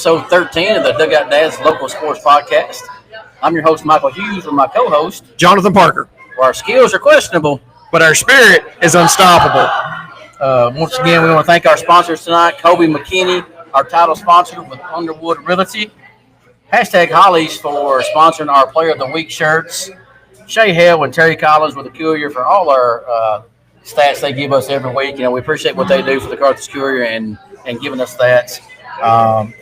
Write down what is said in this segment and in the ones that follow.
episode 13 of the Dugout Dad's Local Sports Podcast. I'm your host, Michael Hughes, with my co-host, Jonathan Parker. Where our skills are questionable, but our spirit is unstoppable. Once again, we want to thank our sponsors tonight, Kobe McKinney, our title sponsor with Underwood Realty. Hashtag Hollies for sponsoring our Player of the Week shirts. Shay Hale and Terry Collins with the Courier for all our stats they give us every week. We appreciate what they do for the Carthage Courier and giving us that.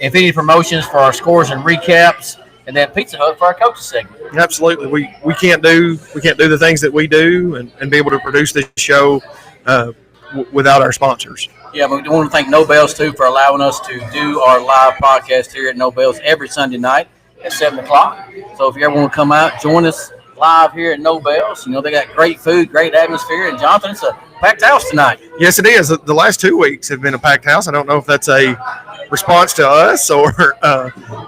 If any promotions for our scores and recaps, and then Pizza Hut for our coaches segment. Absolutely, we can't do the things that we do and be able to produce this show without our sponsors. Yeah, we want to thank No Bells too for allowing us to do our live podcast here at No Bells every Sunday night at 7 o'clock. So if you ever want to come out, join us live here at No Bells. They got great food, great atmosphere, and Jonathan, it's a packed house tonight. Yes, it is. The last 2 weeks have been a packed house. I don't know if that's a response to us or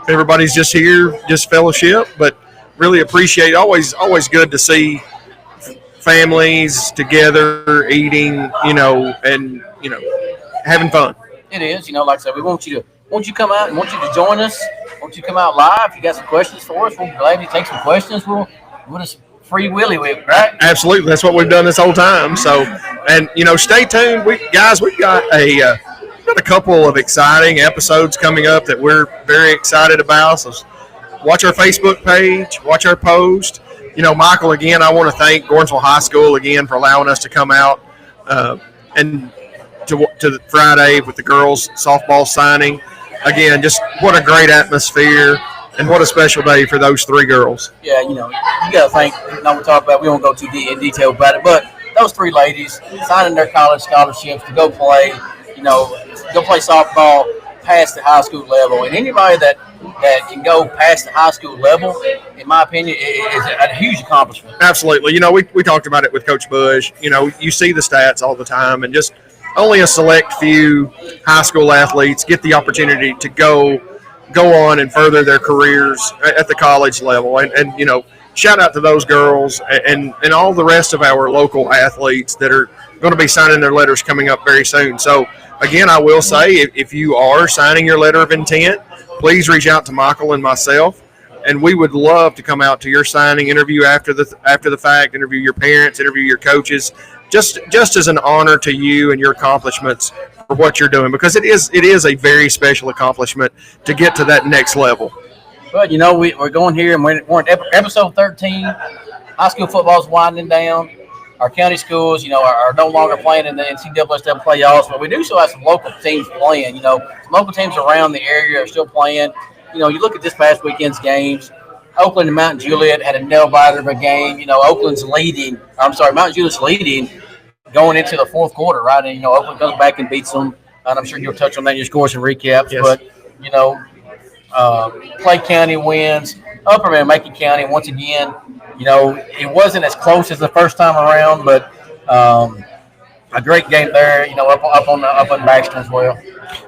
everybody's just here, just fellowship, but really appreciate. Always good to see families together eating, and having fun. It is, like I said, we want you to come out and want you to join us. Want you to come out live. If you got some questions for us, we'll gladly take some questions. We'll just free willy with it, right? Absolutely. That's what we've done this whole time. So, and stay tuned. We've got a couple of exciting episodes coming up that we're very excited about. So watch our Facebook page, watch our post. Michael, again, I want to thank Gordonsville High School again for allowing us to come out and to Friday with the girls softball signing. Again, just what a great atmosphere and what a special day for those three girls. Yeah, you got to thank, we talk about, we won't go too in detail about it, but those three ladies signing their college scholarships to go play softball past the high school level. And anybody that can go past the high school level, in my opinion, is a huge accomplishment. Absolutely. We talked about it with Coach Bush. You see the stats all the time, and just only a select few high school athletes get the opportunity to go on and further their careers at the college level. And shout out to those girls and all the rest of our local athletes that are going to be signing their letters coming up very soon. So, again, I will say, if you are signing your letter of intent, please reach out to Michael and myself, and we would love to come out to your signing, interview after the fact, interview your parents, interview your coaches, just as an honor to you and your accomplishments for what you're doing, because it is a very special accomplishment to get to that next level. But, we're going here, and we're in episode 13. High school football is winding down. Our county schools, are no longer playing in the NCAA playoffs, but we do still have some local teams playing. Some local teams around the area are still playing. You look at this past weekend's games. Oakland and Mount Juliet had a nail-biter of a game. Mountain Juliet's leading going into the fourth quarter, right? And, Oakland comes back and beats them. And I'm sure you'll touch on that in your scores and recaps. Yes. But, Clay County wins. Upper and Macon County, once again, it wasn't as close as the first time around, but a great game there, up on Baxter as well.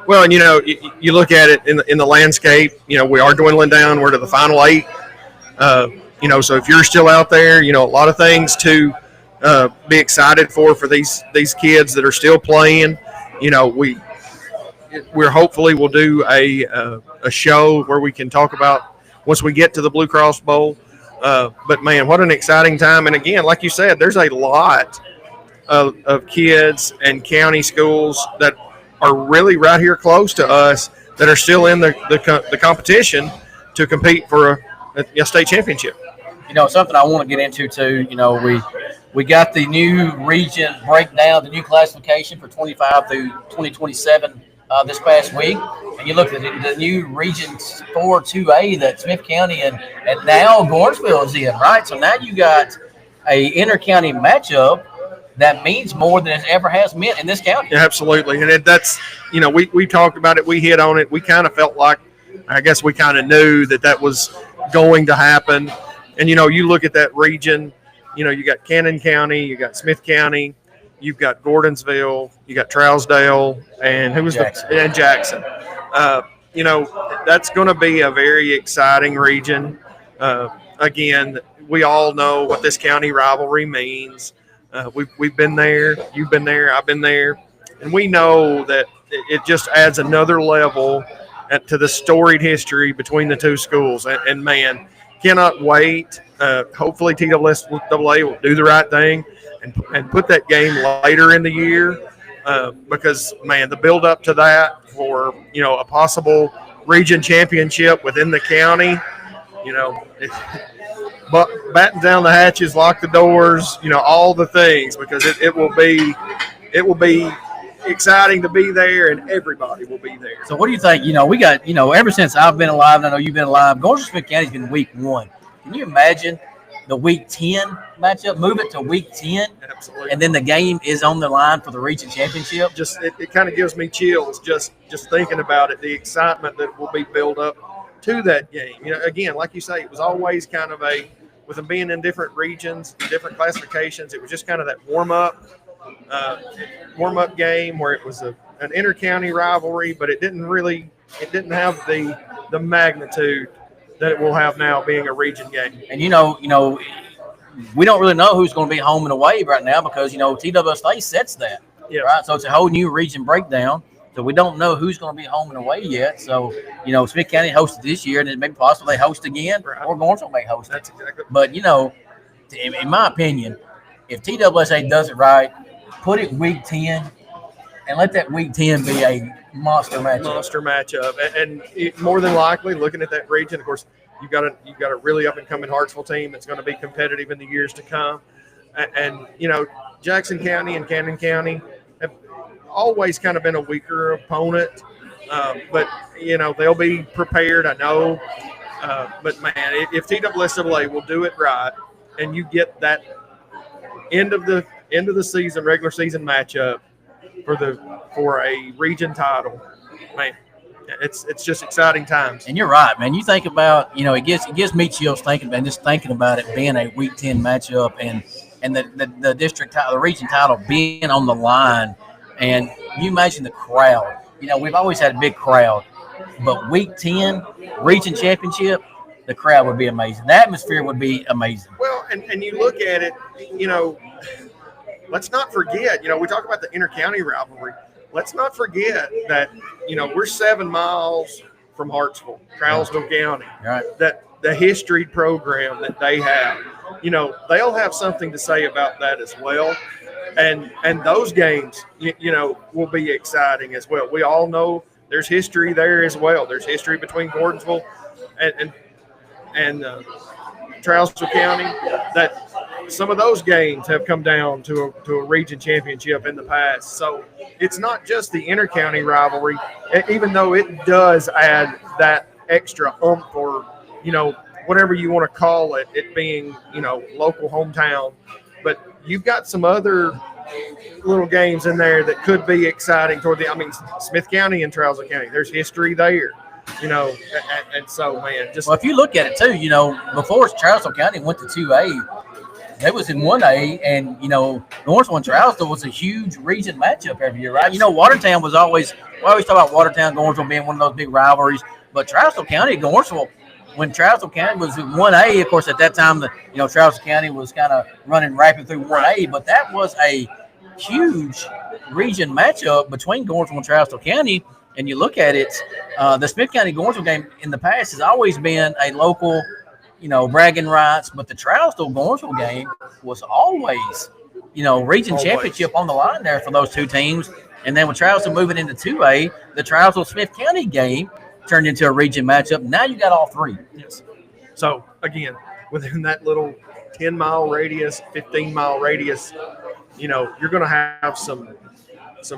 Well, and you look at it in the landscape. We are dwindling down. We're to the final 8. So if you're still out there, a lot of things to be excited for these kids that are still playing. We're hopefully we'll do a show where we can talk about once we get to the Blue Cross Bowl. But, man, what an exciting time. And, again, like you said, there's a lot of kids and county schools that are really right here close to us that are still in the competition to compete for a state championship. Something I want to get into, too, we got the new region breakdown, the new classification for 25 through 2027 this past week. And you look at the new Region 4 2A that Smith County and now Gordonsville is in, right? So now you got a inter-county matchup that means more than it ever has meant in this county. Yeah, absolutely. And that's, we talked about it. We hit on it. We kind of felt like, I guess we kind of knew that was going to happen. And, you look at that region, you got Cannon County, you got Smith County, you've got Gordonsville, you got Trousdale, and Jackson. That's going to be a very exciting region. Again, we all know what this county rivalry means. We've been there, you've been there, I've been there, and we know that it just adds another level to the storied history between the two schools. And man, cannot wait. Hopefully, TSSAA will do the right thing and put that game later in the year because, man, the build up to that for, a possible region championship within the county, but batten down the hatches, lock the doors, all the things, because it will be exciting to be there, and everybody will be there. So what do you think? We got, ever since I've been alive, and I know you've been alive, Gordon-Smith County's been week 1. Can you imagine the week 10 matchup? Move it to week 10. Absolutely. And then the game is on the line for the region championship. Just it kind of gives me chills just thinking about it, the excitement that will be built up to that game. Again, like you say, it was always kind of with them being in different regions, different classifications, it was just kind of that warm-up game where it was an inter-county rivalry, but it didn't have the magnitude that it will have now being a region game. And we don't really know who's going to be home and away right now because TSSAA sets that. Yes. Right, so it's a whole new region breakdown. So we don't know who's going to be home and away yet. So Smith County hosted this year, and it may be possible they host again, right, or Lawrenceville may host it. That's exactly. But in my opinion, if TSSAA does it right, put it week 10, and let that week 10 be a monster matchup. And more than likely, looking at that region, of course, you've got a really up and coming Hartsville team that's going to be competitive in the years to come. And Jackson County and Camden County have always kind of been a weaker opponent, but they'll be prepared, I know. But man, if TSSAA will do it right, and you get that end of the season, regular season matchup for a region title, man, it's just exciting times. And you're right, man. You think about, it gives me chills thinking about it being a week 10 matchup and the district title, the region title being on the line. And you imagine the crowd. We've always had a big crowd, but week 10 region championship, the crowd would be amazing. The atmosphere would be amazing. Well, and you look at it, let's not forget, we talk about the inter-county rivalry. Let's not forget that, we're 7 miles from Hartsville, Trousdale County. Right. That the history program that they have, they'll have something to say about that as well. And those games, will be exciting as well. We all know there's history there as well. There's history between Gordonsville and Trousdale County, that some of those games have come down to a region championship in the past. So it's not just the inter-county rivalry, even though it does add that extra oomph, or whatever you want to call it, it being local hometown. But you've got some other little games in there that could be exciting Smith County and Trousdale County, there's history there. And so, man, well, if you look at it too, before Trousdale County went to 2A, they was in 1A, and Lawrenceville and Trousdale was a huge region matchup every year, right? Watertown we always talk about Watertown, Lawrenceville being one of those big rivalries, but Trousdale County, Lawrenceville, when Trousdale County was in 1A, of course, at that time, Trousdale County was kind of running rapid through 1A, but that was a huge region matchup between Lawrenceville and Trousdale County. And you look at it, the Smith County-Gordonsville game in the past has always been a local, bragging rights, but the Trousdale-Gordonsville game was always, region championship on the line there for those two teams. And then with Trousdale moving into 2A, the Trousdale-Smith County game turned into a region matchup. Now you got all three. Yes. So, again, within that little 10-mile radius, 15-mile radius, you're going to have some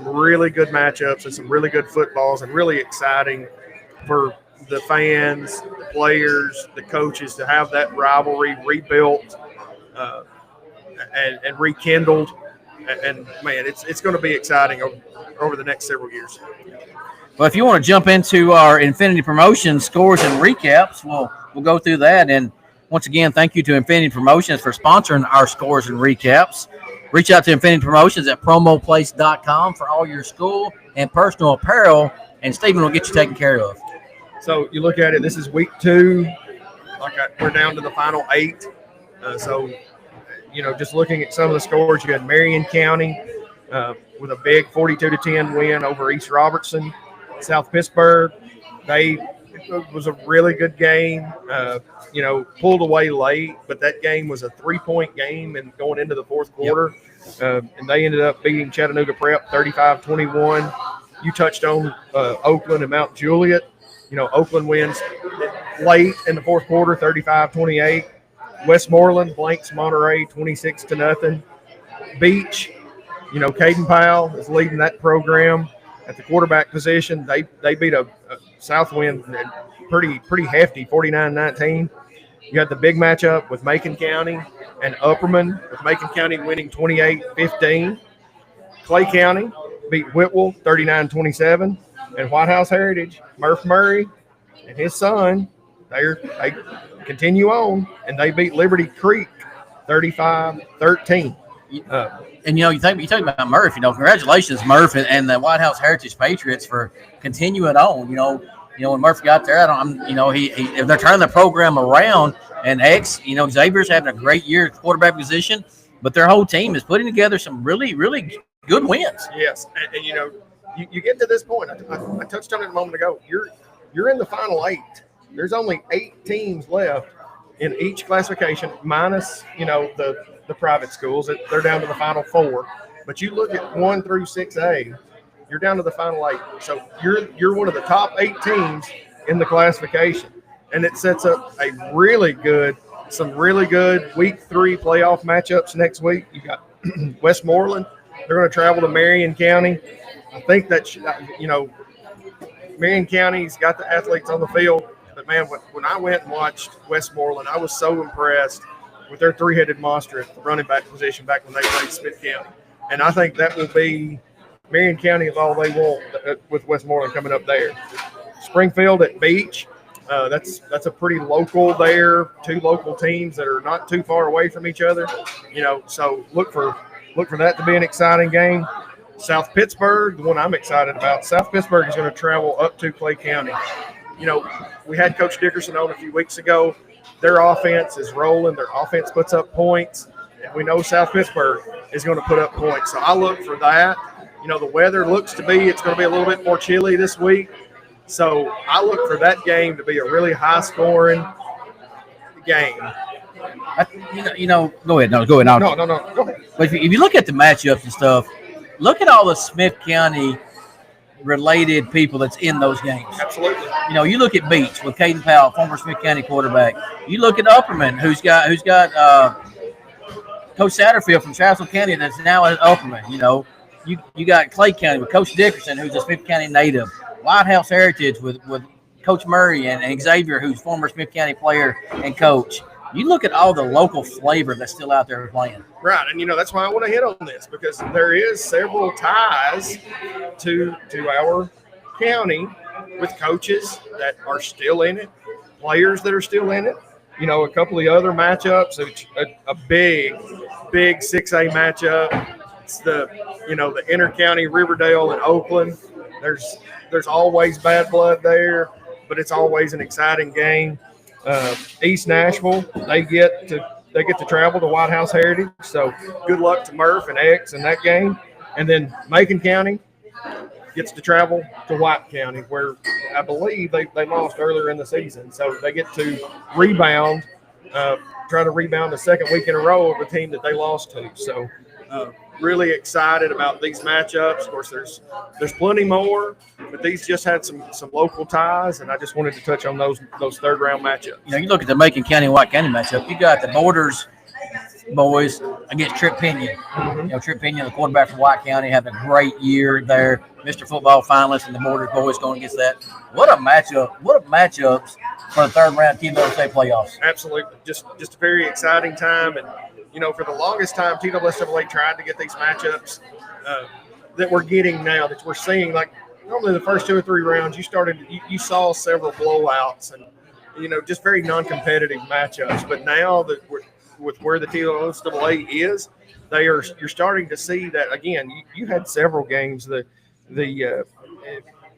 really good matchups and some really good footballs, and really exciting for the fans, the players, the coaches to have that rivalry rebuilt and rekindled. And man, it's going to be exciting over the next several years. Well, if you want to jump into our Infinity Promotions scores and recaps, we'll go through that. And once again, thank you to Infinity Promotions for sponsoring our scores and recaps. Reach out to Infinity Promotions at promoplace.com for all your school and personal apparel, and Stephen will get you taken care of. So you look at it, this is week 2. We're down to the final 8. Just looking at some of the scores, you had Marion County with a big 42-10 win over East Robertson. South Pittsburgh It was a really good game. Pulled away late, but that game was a 3-point game and going into the fourth quarter. And they ended up beating Chattanooga Prep 35-21. You touched on Oakland and Mount Juliet. Oakland wins late in the fourth quarter, 35-28. Westmoreland blanks Monterey 26-0. Beach, Caden Powell is leading that program at the quarterback position. They beat a Southwind pretty hefty, 49-19. You had the big matchup with Macon County and Upperman, with Macon County winning 28-15. Clay County beat Whitwell 39-27. And White House Heritage, Murph Murray and his son, they continue on, and they beat Liberty Creek 35-13. And you talk about Murph. Congratulations, Murph, and the White House Heritage Patriots for continuing on. When Murph got there, they're turning the program around, and Xavier's having a great year at quarterback position, but their whole team is putting together some really, really good wins. Yes, and you get to this point. I touched on it a moment ago. You're in the final 8. There's only 8 teams left in each classification, minus the private schools. They're down to the final 4. But you look at 1 through 6A, you're down to the final 8. So you're one of the top 8 teams in the classification, and it sets up some really good week 3 playoff matchups next week. You got Westmoreland. They're going to travel to Marion County. I think that Marion County's got the athletes on the field. But, man, when I went and watched Westmoreland, I was so impressed with their 3-headed monster at the running back position back when they played Smith County. And I think that will be Marion County is all they want with Westmoreland coming up there. Springfield at Beach, that's a pretty local there, 2 local teams that are not too far away from each other. So look for that to be an exciting game. South Pittsburgh, the one I'm excited about. South Pittsburgh is going to travel up to Clay County. We had Coach Dickerson on a few weeks ago. Their offense is rolling. Their offense puts up points. And we know South Pittsburgh is going to put up points. So I look for that. The weather looks to be, it's going to be a little bit more chilly this week. So I look for that game to be a really high-scoring game. Go ahead. No, go ahead. No, go ahead. But if you look at the matchups and stuff, look at all the Smith County related people that's in those games. Absolutely. You look at Beach with Caden Powell, former Smith County quarterback. You look at Upperman, who's got Coach Satterfield from Chasel County that's now at Upperman. You got Clay County with Coach Dickerson, who's a Smith County native. White House Heritage with Coach Murray and Xavier, who's former Smith County player and coach. You look at all the local flavor that's still out there playing. Right, and that's why I want to hit on this, because there is several ties to our county with coaches that are still in it, players that are still in it. A couple of other matchups, a big 6A matchup. It's the inter-county Riverdale and Oakland. There's always bad blood there, but it's always an exciting game. East Nashville, they get to travel to White House Heritage. So good luck to Murph and X in that game. And then Macon County gets to travel to White County, where I believe they lost earlier in the season. So they get to rebound, try to rebound the second week in a row of a team that they lost to. So really excited about these matchups. Of course, there's plenty more, but these just had some local ties, and I just wanted to touch on those third round matchups. You look at the Macon County and White County matchup. You got the Borders boys against Trip Pinion. Mm-hmm. Trip Pinion, the quarterback from White County, having a great year there. Mr. Football finalist, and the Borders boys going against that. What a matchup! What a matchups for the third round TWSA playoffs. Absolutely, just a very exciting time. And for the longest time, TWSA tried to get these matchups that we're getting now, that we're seeing. Like normally, the first 2 or 3 rounds, you saw several blowouts and just very non-competitive matchups. But now that with where the TWSA is, you're starting to see that again. You had several games. The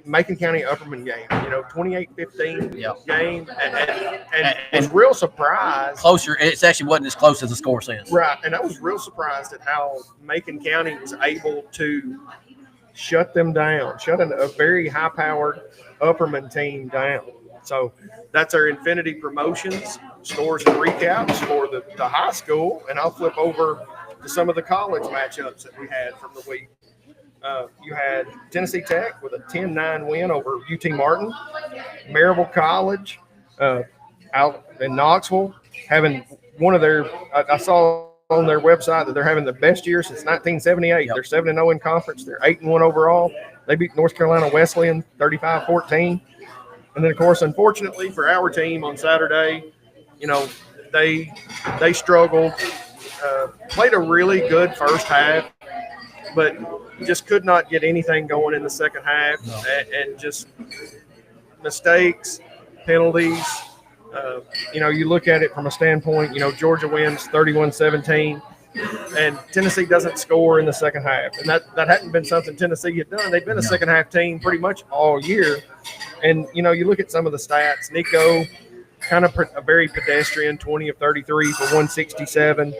Macon County Upperman game, 28-15 game, and was real surprised. Closer, it actually wasn't as close as the score says. Right, and I was real surprised at how Macon County was able to shut them down, shut a very high-powered Upperman team down. So that's our Infinity Promotions scores and recaps for the high school, and I'll flip over to some of the college matchups that we had from the week. You had Tennessee Tech with a 10-9 win over UT Martin. Maryville College out in Knoxville having one of their – I saw on their website that they're having the best year since 1978. Yep. They're 7-0 in conference. They're 8-1 overall. They beat North Carolina Wesleyan 35-14. And then, of course, unfortunately for our team on Saturday, they struggled, played a really good first half, but just could not get anything going in the second half, and just mistakes, penalties. You look at it from a standpoint, Georgia wins 31-17, and Tennessee doesn't score in the second half. And that hadn't been something Tennessee had done. They've been a second half team pretty much all year. And, you look at some of the stats. Nico, kind of a very pedestrian, 20 of 33 for 167.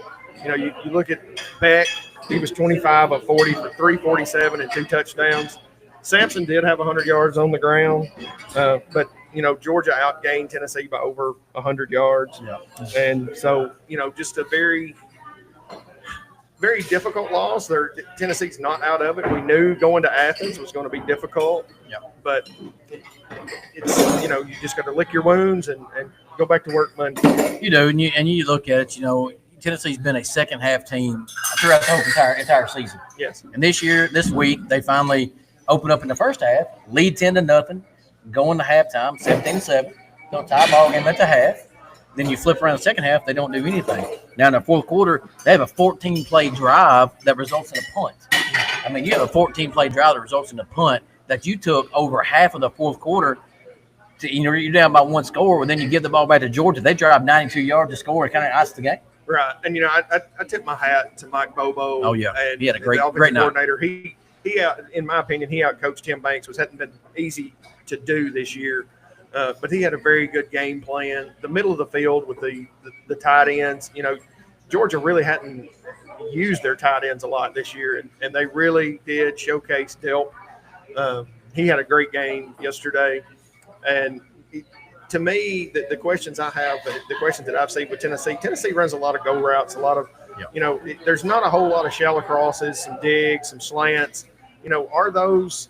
You look at Beck, he was 25 of 40 for 347 and 2 touchdowns. Sampson did have 100 yards on the ground, but, Georgia outgained Tennessee by over 100 yards. Yeah. And so, just a very, very difficult loss. Tennessee's not out of it. We knew going to Athens was going to be difficult. Yeah. But it's, you just got to lick your wounds and go back to work Monday. And you look at it, Tennessee's been a second half team throughout the whole entire season. Yes. And this week, they finally open up in the first half, lead 10-0, go into halftime, 17-7, don't tie ball game at the half. Then you flip around the second half, they don't do anything. Now in the fourth quarter, they have a 14-play drive that results in a punt. I mean, you have a 14-play drive that results in a punt that you took over half of the fourth quarter. You're down by one score, and then you give the ball back to Georgia. They drive 92 yards to score and kind of ice the game. Right, and I tip my hat to Mike Bobo. Oh yeah, and he had a great coordinator. Night. He in my opinion, he outcoached Tim Banks, which hadn't been easy to do this year. But he had a very good game plan. The middle of the field with the tight ends, Georgia really hadn't used their tight ends a lot this year, and they really did showcase Delp. He had a great game yesterday, and to me, the questions I have, the questions that I've seen with Tennessee runs a lot of go routes, a lot of, there's not a whole lot of shallow crosses, some digs, some slants. Are those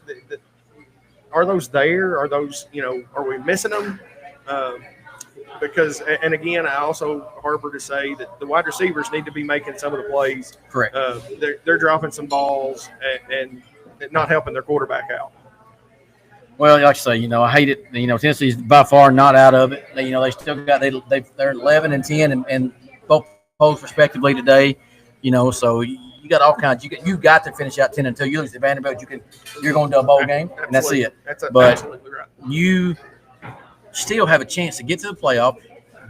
there? Are those, are we missing them? Because, and again, I also harbor to say that the wide receivers need to be making some of the plays. Correct. They're dropping some balls and not helping their quarterback out. Well, like I say, I hate it. Tennessee's by far not out of it. They still got they're 11-10 and both polls respectively today. So you got all kinds. You got to finish out 10-2. You lose to Vanderbilt, you're going to a bowl game, and that's it. But absolutely right. You still have a chance to get to the playoff.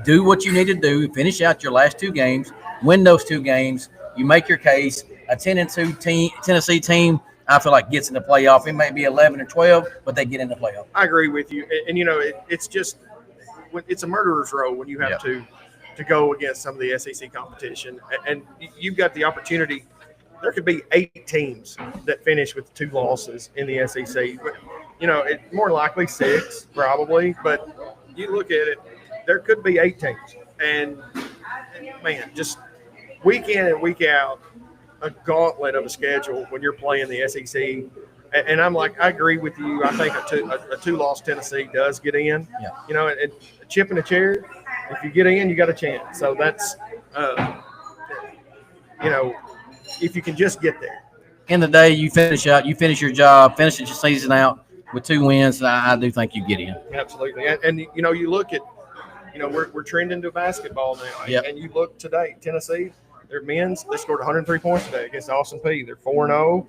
Do what you need to do. Finish out your last 2 games. Win those 2 games. You make your case. A 10-2 Tennessee team, I feel like, gets in the playoff. It may be 11-12, but they get in the playoff. I agree with you. And it's just it's a murderer's row when you have to go against some of the SEC competition. And you've got the opportunity. There could be 8 teams that finish with 2 losses in the SEC. But, it's more likely 6 probably. But you look at it, there could be 8 teams. And, man, just week in and week out, a gauntlet of a schedule when you're playing the SEC. And I'm like, I agree with you. I think a 2-loss Tennessee does get in. Yeah. A chip in a chair. If you get in, you got a chance. So that's, if you can just get there. In the day, you finish your job, finish your season out with 2 wins. I do think you get in. Absolutely. And you look at, we're trending to basketball now. Yep. And you look today, Tennessee, their men's, they scored 103 points today against Austin Peay. They're 4-0.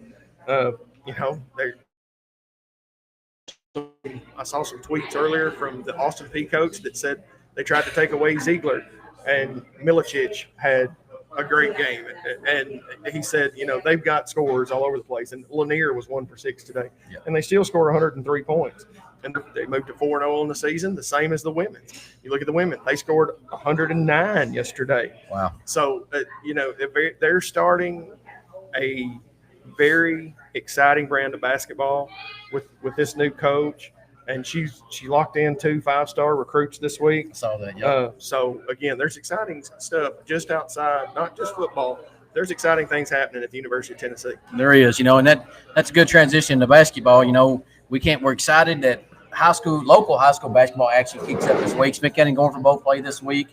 I saw some tweets earlier from the Austin Peay coach that said they tried to take away Ziegler, and Milicic had a great game. And he said, they've got scores all over the place. And Lanier was 1 for 6 today. Yeah. And they still scored 103 points. And they moved to 4-0 on the season, the same as the women. You look at the women; they scored 109 yesterday. Wow! So they're starting a very exciting brand of basketball with this new coach. And she locked in 2 5-star recruits this week. I saw that. Yeah. So again, there's exciting stuff just outside, not just football. There's exciting things happening at the University of Tennessee. There is, and that's a good transition to basketball. We're excited that local high school basketball actually kicks up this week. Smith County and Gordonsville both play this week,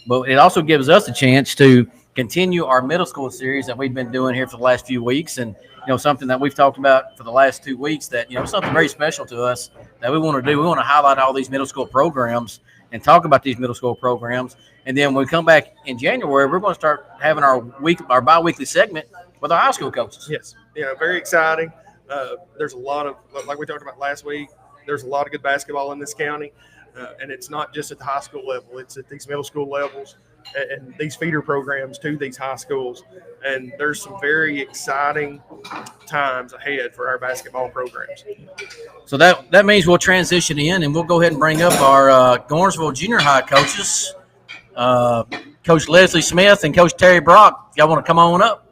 but it also gives us a chance to continue our middle school series that we've been doing here for the last few weeks, and something that we've talked about for the last 2 weeks that something very special to us that we want to do. We want to highlight all these middle school programs and talk about these middle school programs, and then when we come back in January, we're going to start having our bi-weekly segment with our high school coaches. Yes, very exciting. There's a lot of, like we talked about last week, there's a lot of good basketball in this county, and it's not just at the high school level. It's at these middle school levels and these feeder programs to these high schools. And there's some very exciting times ahead for our basketball programs. So that means we'll transition in, and we'll go ahead and bring up our Gordonsville junior high coaches, Coach Leslie Smith and Coach Terry Brock. If y'all want to come on up.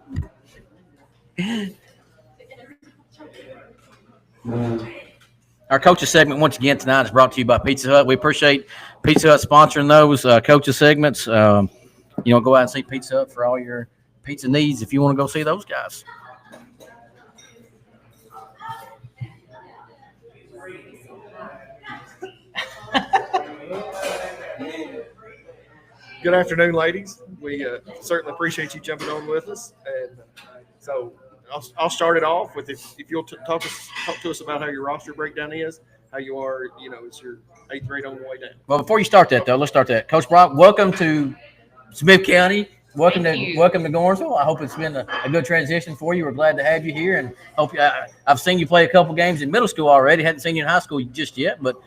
Our coaches segment once again tonight is brought to you by Pizza Hut. We appreciate Pizza Hut sponsoring those coaches segments. Go out and see Pizza Hut for all your pizza needs if you want to go see those guys. Good afternoon, ladies. We certainly appreciate you jumping on with us. And so I'll start it off with if you'll talk to us about how your roster breakdown is, how you are, it's your 8th grade on the way down. Well, before you start that, though, let's start that. Coach Brock, welcome to Smith County. Welcome to Gordonsville. I hope it's been a good transition for you. We're glad to have you here, and hope I've seen you play a couple games in middle school already. Hadn't seen you in high school just yet, but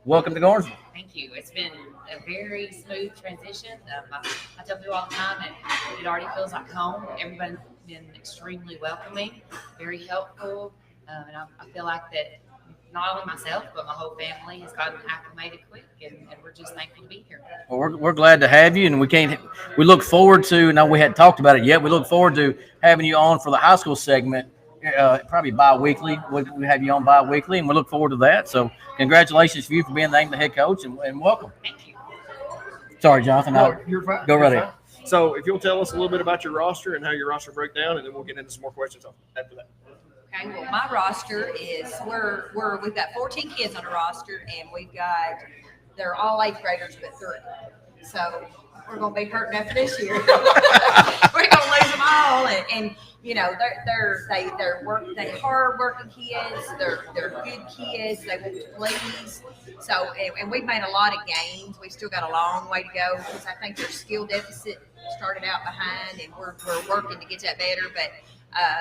welcome to Gordonsville. Thank you. It's been a very smooth transition. I tell people all the time that it already feels like home. Everybody's been extremely welcoming, very helpful, and I feel like that not only myself but my whole family has gotten acclimated quick, and we're just thankful to be here. Well, we're glad to have you, and we look forward to. Now we hadn't talked about it yet. We look forward to having you on for the high school segment. Probably bi-weekly. We have you on bi-weekly, and we look forward to that. So congratulations to you for being named the head coach, and welcome. Thank you. Sorry, Jonathan. No, you're fine. Go right ahead. So if you'll tell us a little bit about your roster and how your roster breaks down, and then we'll get into some more questions after that. Okay, well, my roster is we've got 14 kids on the roster, and they're all 8th graders but 3. So we're gonna be hurting after this year. We're gonna lose them all, and they're hard working kids. They're good kids. They want to please. So and we've made a lot of gains. We've still got a long way to go because I think their skill deficit started out behind, and we're working to get that better. But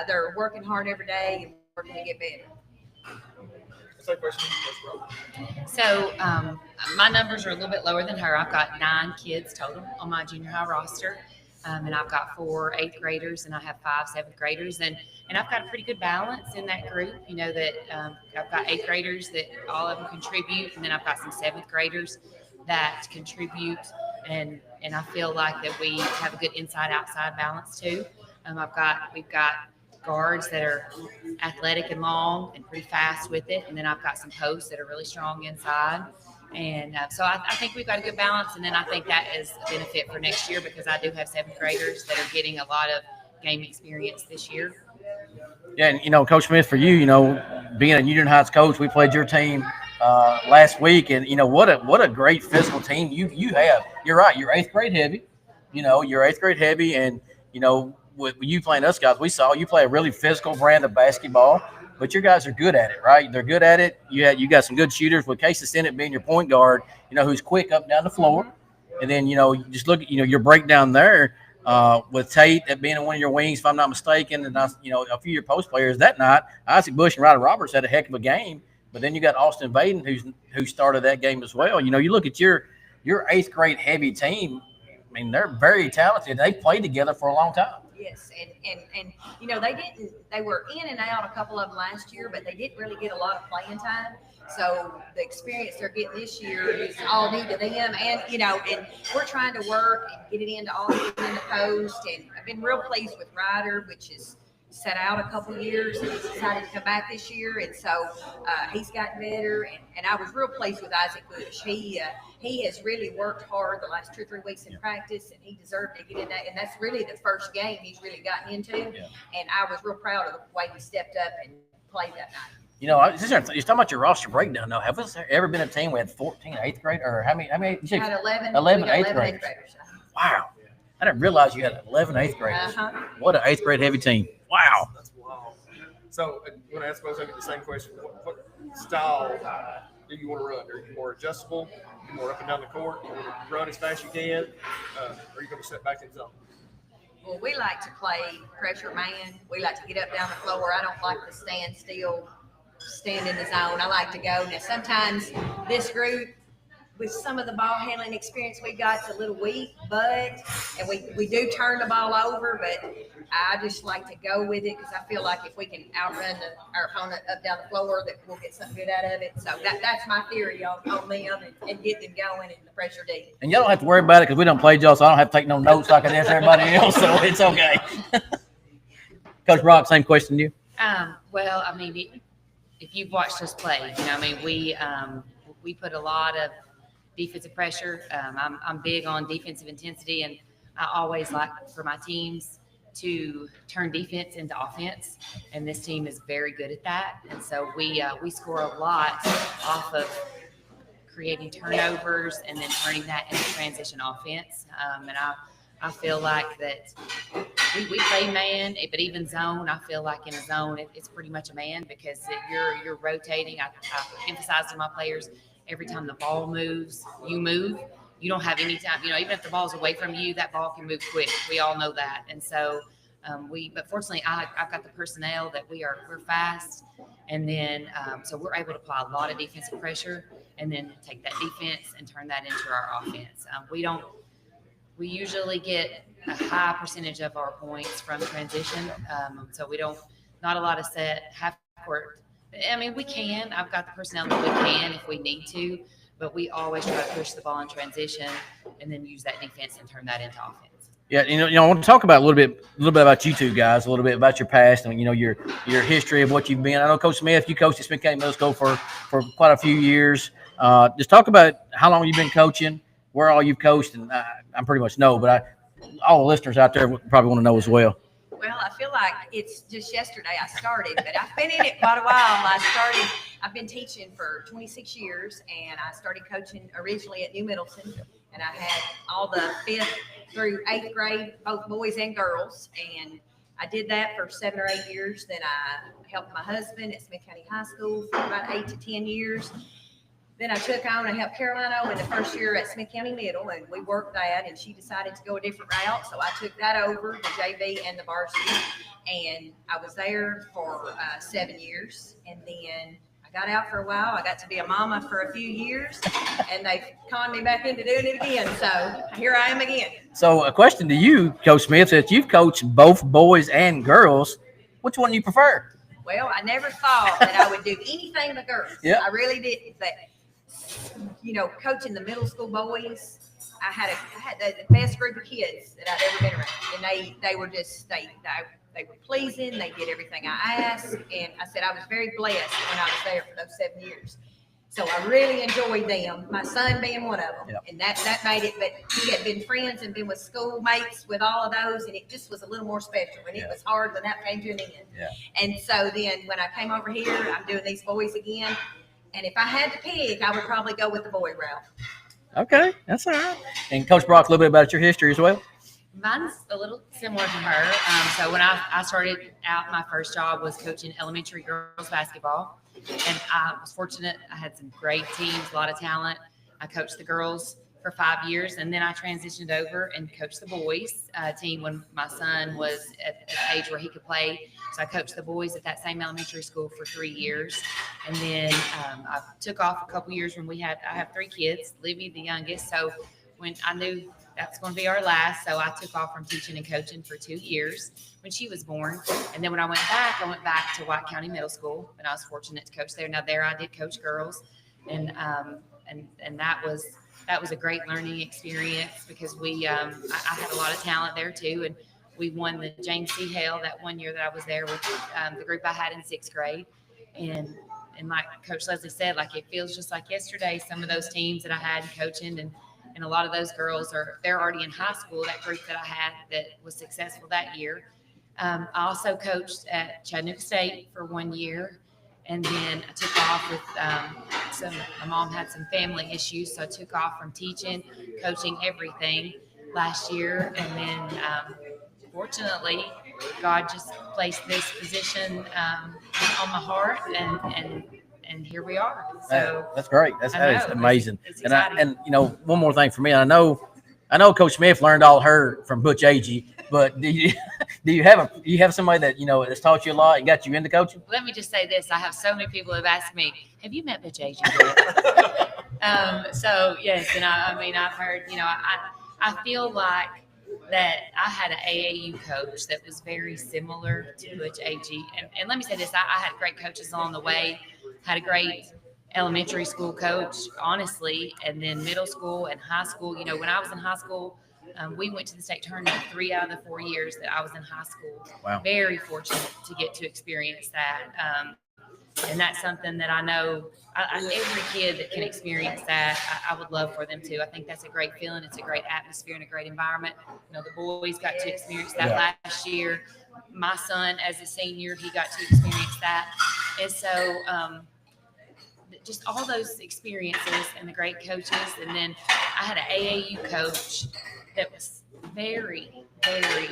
they're working hard every day and working to get better. So my numbers are a little bit lower than her. I've got 9 kids total on my junior high roster, and I've got 4 8th graders, and I have 5 7th graders, and I've got a pretty good balance in that group. That I've got 8th graders that all of them contribute, and then I've got some 7th graders that contribute, and I feel like that we have a good inside-outside balance too. We've got guards that are athletic and long and pretty fast with it, and then I've got some posts that are really strong inside, and so I think we've got a good balance, and then I think that is a benefit for next year because I do have 7th graders that are getting a lot of game experience this year. Yeah, and Coach Smith, for you, being a Union Heights coach, we played your team last week, and what a great physical team you have. You're right, you're 8th grade heavy. You're 8th grade heavy, and with you playing us guys, we saw you play a really physical brand of basketball, but your guys are good at it, right? They're good at it. You got some good shooters with Casey Sennett being your point guard, who's quick up and down the floor. And then, you just look at, your breakdown there with Tate at being one of your wings, if I'm not mistaken, and, a few of your post players that night. Isaac Bush and Ryder Roberts had a heck of a game, but then you got Austin Vaden who started that game as well. You look at your 8th grade heavy team. I mean, they're very talented. They played together for a long time. Yes, and they were in and out a couple of them last year, but they didn't really get a lot of playing time. So the experience they're getting this year is all new to them, and we're trying to work and get it into all in the post. And I've been real pleased with Ryder, which is sat out a couple years and he's decided to come back this year. And so he's gotten better. And I was real pleased with Isaac Bush. He has really worked hard the last 2 or 3 weeks in practice, and he deserved to get in that. And that's really the first game he's really gotten into. Yeah. And I was real proud of the way he stepped up and played that night. You know, you're talking about your roster breakdown. Now, have there ever been a team we had 14 eighth grade, or how many? You said Had 11, 11 we got eighth 11 graders. eighth graders. Wow, I didn't realize you had 11 eighth graders. Uh-huh. What an eighth grade heavy team! Wow. That's wild. So, when I ask both of you the same question, what style do you want to run? Are you more adjustable? Are you more up and down the court? Do you want to run as fast as you can? Are you going to sit back in zone? Well, we like to play pressure man. We like to get up down the floor. I don't like to stand still, stand in the zone. I like to go. Now, sometimes this group, with some of the ball handling experience we got, it's a little weak, and we do turn the ball over, but I just like to go with it because I feel like if we can outrun our opponent up down the floor, that we'll get something good out of it. So that's my theory on them and get them going in the pressure D. And y'all don't have to worry about it because we don't play y'all, so I don't have to take no notes like I did for everybody else, so it's okay. Coach Brock, same question to you. Well, I mean, if you've watched us play, we put a lot of defensive pressure. I'm big on defensive intensity, and I always like for my teams to turn defense into offense, and this team is very good at that. And so we score a lot off of creating turnovers and then turning that into transition offense. And I feel like that we play man, but even zone, I feel like in a zone it's pretty much a man because you're rotating. I emphasize to my players every time the ball moves, you move. You don't have any time, even if the ball's away from you, that ball can move quick. We all know that. And so but fortunately I've got the personnel that we're fast. And then, so we're able to apply a lot of defensive pressure and then take that defense and turn that into our offense. We usually get a high percentage of our points from transition. So not a lot of set half court. I mean, we can. I've got the personnel that we can if we need to, but we always try to push the ball in transition and then use that defense and turn that into offense. Yeah, I want to talk about a little bit about you two guys, a little bit about your past and your history of what you've been. I know Coach Smith, you coached at Smith County Middle School for quite a few years. Just talk about how long you've been coaching, where all you've coached, and I pretty much know, but all the listeners out there probably want to know as well. Well, I feel like it's just yesterday I started, but I've been in it quite a while. I've been teaching for 26 years, and I started coaching originally at New Middleton, and I had all the 5th through 8th grade, both boys and girls, and I did that for 7 or 8 years. Then I helped my husband at Smith County High School for about 8 to 10 years. Then I took on and helped Carolina in the first year at Smith County Middle, and we worked that, and she decided to go a different route. So I took that over, the JV and the varsity, and I was there for 7 years. And then I got out for a while. I got to be a mama for a few years, and they conned me back into doing it again. So here I am again. So a question to you, Coach Smith, since you've coached both boys and girls, which one do you prefer? Well, I never thought that I would do anything but girls. Yep. I really didn't. But coaching the middle school boys, I had the best group of kids that I've ever been around, and they were just they were pleasing. They did everything I asked, and I said I was very blessed when I was there for those 7 years. So I really enjoyed them. My son being one of them, Yep. and that made it. But he had been friends and been with schoolmates with all of those, and it just was a little more special. And it was hard when that came to an end. Yeah. And so then when I came over here, I'm doing these boys again. And if I had to pick, I would probably go with the boy route. Okay, that's all right. And Coach Brock, a little bit about your history as well. Mine's a little similar to her. So when I started out, my first job was coaching elementary girls basketball. And I was fortunate. I had some great teams, a lot of talent. I coached the girls for 5 years, and then I transitioned over and coached the boys team when my son was at the age where he could play. So I coached the boys at that same elementary school for 3 years. And then I took off a couple years when I have 3 kids, Livy the youngest. So when I knew that's going to be our last, so I took off from teaching and coaching for 2 years when she was born. And then when I went back to White County Middle School, and I was fortunate to coach there. Now there I did coach girls, and that was a great learning experience because I had a lot of talent there too, and We won the James C. Hale that one year that I was there with the group I had in 6th grade. And like Coach Leslie said, like it feels just like yesterday. Some of those teams that I had coaching, and a lot of those girls they're already in high school. That group that I had that was successful that year. I also coached at Chattanooga State for 1 year, and then I took off with my mom had some family issues, so I took off from teaching, coaching, everything last year, and then fortunately, God just placed this position on my heart, and here we are. So that's great. That is amazing. It's and exciting. one more thing for me. I know Coach Smith learned all her from Butch Agee, but do you have somebody that has taught you a lot and got you into coaching? Let me just say this: I have so many people who have asked me, "Have you met Butch Agee yet?" So yes, and I've heard. I feel like that I had an AAU coach that was very similar to Butch Agee. And let me say this, I had great coaches along the way, had a great elementary school coach, honestly, and then middle school and high school. When I was in high school, we went to the state tournament 3 out of the 4 years that I was in high school. Wow. Very fortunate to get to experience that. And that's something that I know every kid that can experience that, I would love for them to. I think that's a great feeling. It's a great atmosphere and a great environment. The boys got to experience that last year. My son, as a senior, he got to experience that. And so just all those experiences and the great coaches. And then I had an AAU coach that was very, very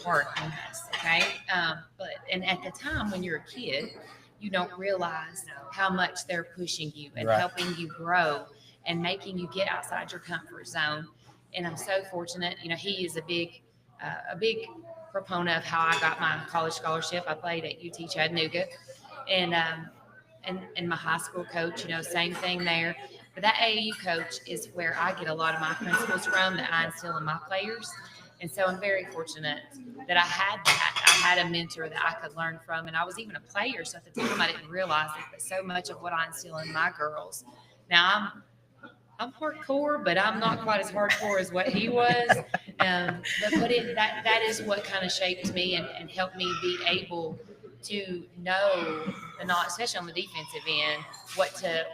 hard on us, okay? And at the time when you're a kid, you don't realize how much they're pushing you and helping you grow and making you get outside your comfort zone. And I'm so fortunate. He is a big proponent of how I got my college scholarship. I played at UT Chattanooga, and my high school coach, same thing there. But that AAU coach is where I get a lot of my principles from that I instill in my players. And so I'm very fortunate that I had that. I had a mentor that I could learn from, and I was even a player. So at the time, I didn't realize it, but so much of what I instill in my girls. Now I'm hardcore, but I'm not quite as hardcore as what he was. But that is what kind of shaped me and helped me be able to know the knowledge, especially on the defensive end, what to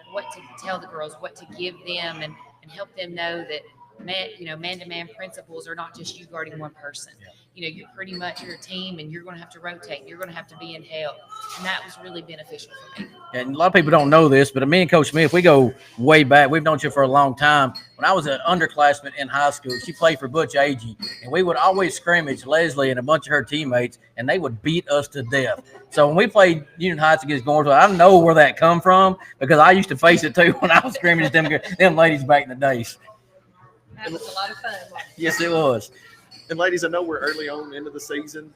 tell the girls, what to give them, and help them know that man-to-man principles are not just you guarding one person. You're pretty much your team, and you're going to have to rotate. You're going to have to be in help, and that was really beneficial for me. And a lot of people don't know this, but me and Coach Smith, we go way back. We've known you for a long time. When I was an underclassman in high school, she played for Butch Agee, and we would always scrimmage Leslie and a bunch of her teammates, and they would beat us to death. So when we played Union Heights against Gornsville, I know where that come from because I used to face it too when I was scrimmaging them ladies back in the days. That was a lot of fun. Yes, it was. And ladies, I know we're early on into the season.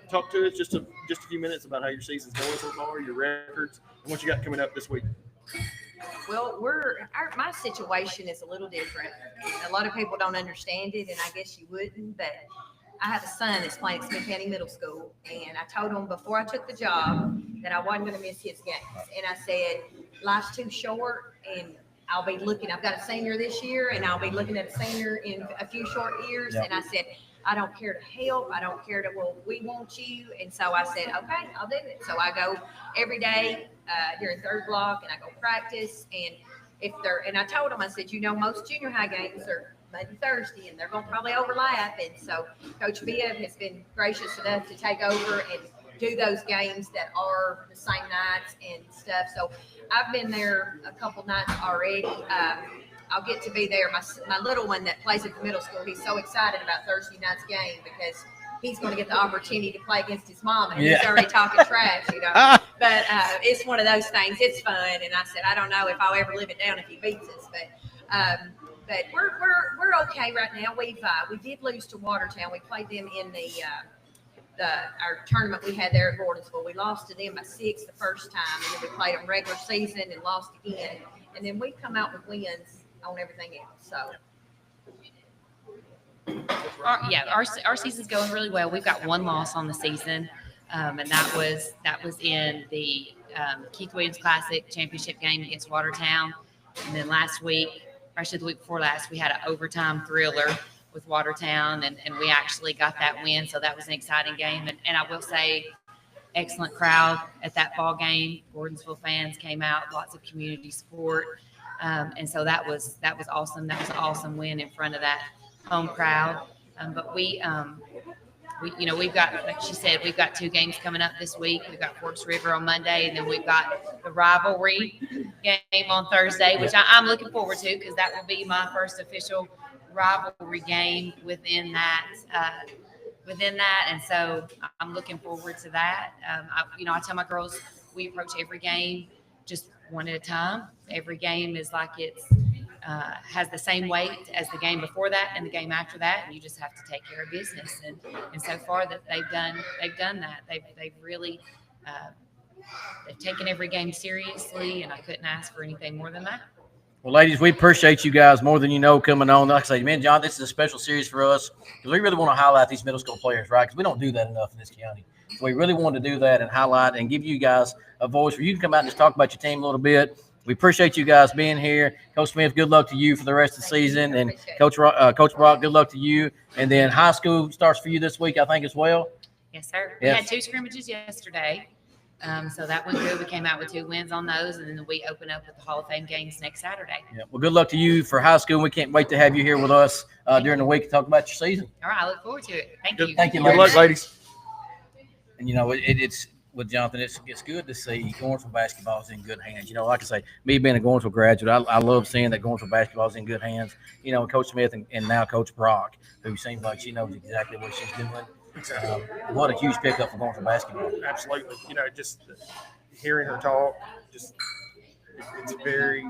Talk to us just a few minutes about how your season's going so far, your records, and what you got coming up this week. Well, my situation is a little different. A lot of people don't understand it, and I guess you wouldn't, but I have a son that's playing at Smith County Middle School, and I told him before I took the job that I wasn't going to miss his games. And I said, life's too short, and I'll be looking. I've got a senior this year, and I'll be looking at a senior in a few short years. Yep. And I said, I don't care to help. I don't care to, we want you. And so I said, okay, I'll do it. So I go every day during third block, and I go practice. And and I told them, I said, most junior high games are Monday, Thursday, and they're going to probably overlap. And so Coach Bibb has been gracious enough to take over and do those games that are the same nights and stuff. So I've been there a couple nights already. I'll get to be there. My little one that plays at the middle school, he's so excited about Thursday night's game because he's going to get the opportunity to play against his mom, and he's already talking trash, But it's one of those things. It's fun, and I said I don't know if I'll ever live it down if he beats us, but we're okay right now. We did lose to Watertown. We played them in our tournament we had there at Gordonsville. We lost to them by 6 the first time, and then we played them regular season and lost again, and then we come out with wins on everything else. So. Our season's going really well. We've got one loss on the season, and that was in the Keith Williams Classic championship game against Watertown. And then last week, or actually the week before last, we had an overtime thriller with Watertown, and we actually got that win. So that was an exciting game. And I will say, excellent crowd at that ball game. Gordonsville fans came out, lots of community support, and so that was awesome. That was an awesome win in front of that home crowd. But we've got, like she said, we've got 2 games coming up this week. We've got Forks River on Monday, and then we've got the rivalry game on Thursday, which I'm looking forward to because that will be my first official rivalry game within that. And so I'm looking forward to that. I tell my girls we approach every game just one at a time. Every game is like it's has the same weight as the game before that and the game after that, and you just have to take care of business. And so far that they've done that. They've really they've taken every game seriously, and I couldn't ask for anything more than that. Well, ladies, we appreciate you guys more than you know coming on. Like I say, man, John, this is a special series for us because we really want to highlight these middle school players, right? Because we don't do that enough in this county. So we really want to do that and highlight and give you guys a voice where you can come out and just talk about your team a little bit. We appreciate you guys being here. Coach Smith, good luck to you for the rest of the season. And Coach Brock, good luck to you. And then high school starts for you this week, I think, as well. Yes, sir. Yes. We had 2 scrimmages yesterday. So that went good. We came out with 2 wins on those, and then we open up with the Hall of Fame games next Saturday. Yeah. Well, good luck to you for high school. We can't wait to have you here with us during the week to talk about your season. All right, I look forward to it. Thank you. Thank you, Good luck, ladies. And, it's with Jonathan, it's good to see Gordonsville basketball is in good hands. Like I say, me being a Gordonsville graduate, I love seeing that Gordonsville basketball is in good hands. Coach Smith and now Coach Brock, who seems like she knows exactly what she's doing. What a huge pickup for Gordonsville basketball. Absolutely. Just hearing her talk, it's very,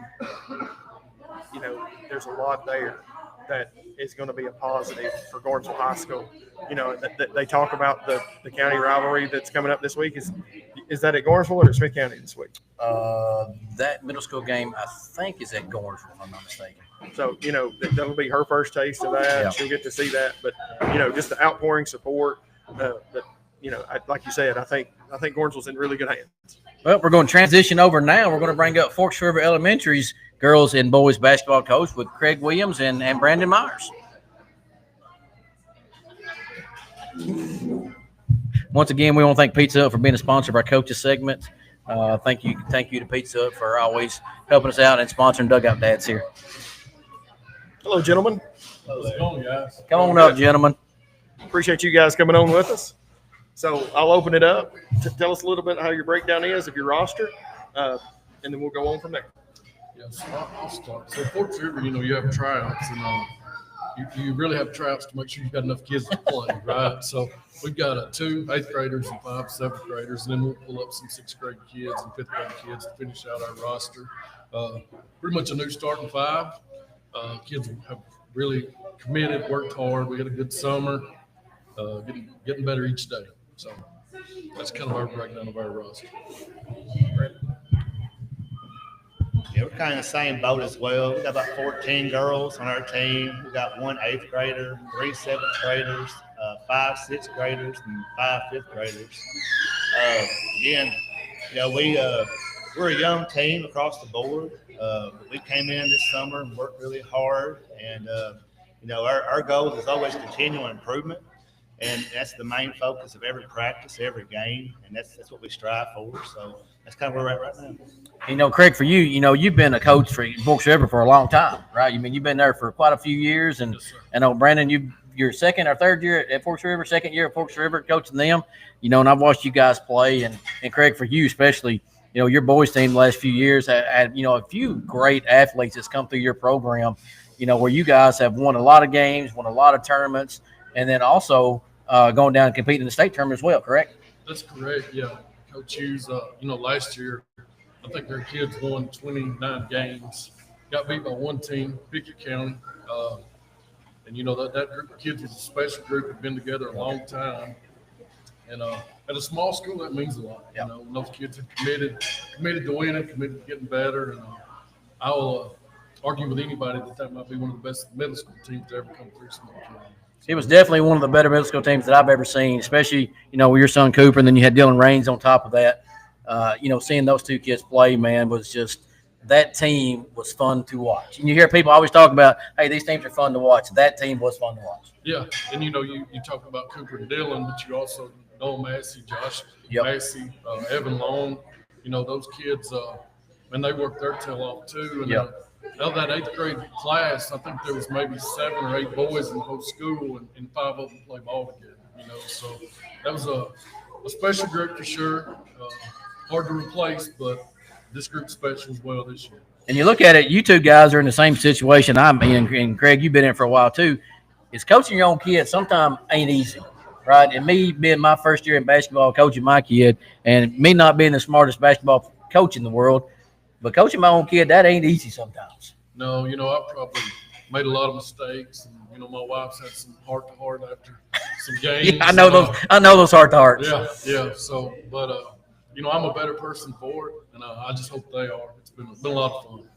there's a lot there that is going to be a positive for Gordonsville High School. They talk about the county rivalry that's coming up this week. Is that at Gordonsville or at Smith County this week? That middle school game, I think, is at Gordonsville, if I'm not mistaken. So, that'll be her first taste of that. Yeah. She'll get to see that. But, just the outpouring support like you said, I think Gordonsville's in really good hands. Well, we're going to transition over now. We're going to bring up Forks River Elementary's girls and boys basketball coach with Craig Williams and Brandon Myers. Once again, we want to thank Pizza Hut for being a sponsor of our coaches segment. Thank you to Pizza Hut for always helping us out and sponsoring Dugout Dads here. Hello, gentlemen. How's it going, guys? Come on up, gentlemen. Appreciate you guys coming on with us. So I'll open it up. Tell us a little bit how your breakdown is of your roster, and then we'll go on from there. Yes, I'll start. So Forks River, you have tryouts, and you really have tryouts to make sure you've got enough kids to play, right? So we've got 2 8th graders and 5 7th graders, and then we'll pull up some 6th grade kids and 5th grade kids to finish out our roster. Pretty much a new starting 5. Kids have really committed, worked hard. We had a good summer, getting better each day. So that's kind of our breakdown of our roster. Yeah, we're kind of the same boat as well. We got about 14 girls on our team. We got 1 8th grader, 3 7th graders, 5 6th graders, and 5 5th graders. Again, we're a young team across the board. We came in this summer and worked really hard, and our goal is always continual improvement. And that's the main focus of every practice, every game, and that's what we strive for. So that's kind of where we're at right now. Craig, for you, you've been a coach for Forks River for a long time, right? You've been there for quite a few years, and Yes, I know Brandon, your 2nd or 3rd year at Forks River, 2nd year at Forks River, coaching them. And I've watched you guys play, and Craig, for you especially, your boys team the last few years had a few great athletes that's come through your program. Where you guys have won a lot of games, won a lot of tournaments, and then also going down and competing in the state tournament as well, correct? That's correct, yeah. Coach Hughes, last year, I think their kids won 29 games, got beat by 1 team, Pickett County. And, that group of kids was a special group, had been together a long time. And at a small school, that means a lot. Yeah. When those kids have committed to winning, committed to getting better. And I will argue with anybody that might be one of the best middle school teams to ever come through small county. It was definitely one of the better middle school teams that I've ever seen, especially, with your son Cooper, and then you had Dylan Raines on top of that. Seeing those 2 kids play, man, was just that team was fun to watch. And you hear people always talk about, hey, these teams are fun to watch. That team was fun to watch. Yeah, and you talk about Cooper and Dillon, but you also know Massey, Josh Yep. Massey, Evan Long. Those kids, and they worked their tail off too. And Yep. Out of that 8th grade class, I think there was maybe 7 or 8 boys in the whole school, and 5 of them play ball together. So that was a special group for sure. Hard to replace, but this group's special as well this year. And you look at it, you two guys are in the same situation I'm in, and Craig, you've been in for a while too. Is coaching your own kid sometimes ain't easy, right? And me being my first year in basketball, coaching my kid, and me not being the smartest basketball coach in the world, but coaching my own kid, that ain't easy sometimes. No, I probably made a lot of mistakes, and my wife's had some heart to heart after some games. Yeah, I know those. I know those heart to hearts. Yeah. So, but I'm a better person for it, and I just hope they are. It's been a lot of fun.